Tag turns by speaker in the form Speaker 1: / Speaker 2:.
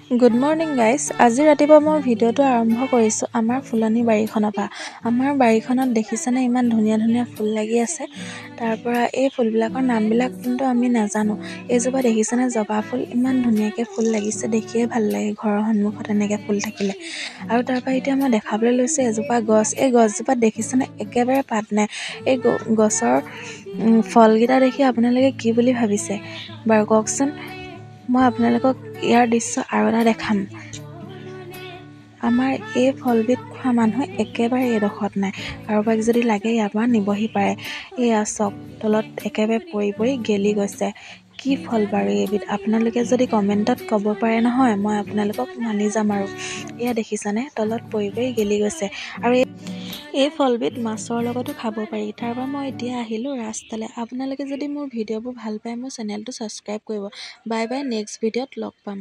Speaker 1: Good morning guys. আজি ৰাতিপুৱা মই ভিডিঅ'টো আৰম্ভ কৰিছোঁ আমাৰ ফুলনি বাৰীখনৰ পৰা। আমাৰ বাৰীখনত দেখিছেনে ইমান ধুনীয়া ধুনীয়া ফুল লাগি আছে। তাৰপৰা এই ফুলবিলাকৰ নামবিলাক কিন্তু আমি নাজানো। এইজোপা দেখিছেনে জবা ফুল, ইমান ধুনীয়াকৈ ফুল লাগিছে, দেখিয়ে ভাল লাগে ঘৰৰ সন্মুখত এনেকৈ ফুল থাকিলে। আৰু তাৰপৰা এতিয়া মই দেখাবলৈ লৈছোঁ এজোপা গছ। এই গছজোপাত দেখিছেনে একেবাৰে পাত নাই। এই গছৰ ফলকেইটা দেখি আপোনালোকে কি বুলি ভাবিছে বাৰু কওকচোন। মই আপোনালোকক ইয়াৰ দৃশ্য আৰু এটা দেখাম। আমাৰ এই ফলবিধ খোৱা মানুহ একেবাৰে এইডোখৰত নাই। কাৰোবাক যদি লাগে ইয়াৰ পৰা নিবহি পাৰে। এয়া চক তলত একেবাৰে পৰি পৰি গেলি গৈছে। কি ফল বাৰু এইবিধ? আপোনালোকে যদি কমেণ্টত ক'ব পাৰে নহয়, মই আপোনালোকক মানি যাম। আৰু এয়া দেখিছানে তলত পৰি পৰি গেলি গৈছে। আৰু এই ফলবিধ মাছৰ লগতো খাব পাৰি। তাৰপৰা মই এতিয়া আহিলোঁ ৰাস্তালৈ। আপোনালোকে যদি মোৰ ভিডিঅ'বোৰ ভাল পায় মোৰ চেনেলটো ছাবস্ক্ৰাইব কৰিব। বাই বাই, নেক্সট ভিডিঅ'ত লগ পাম।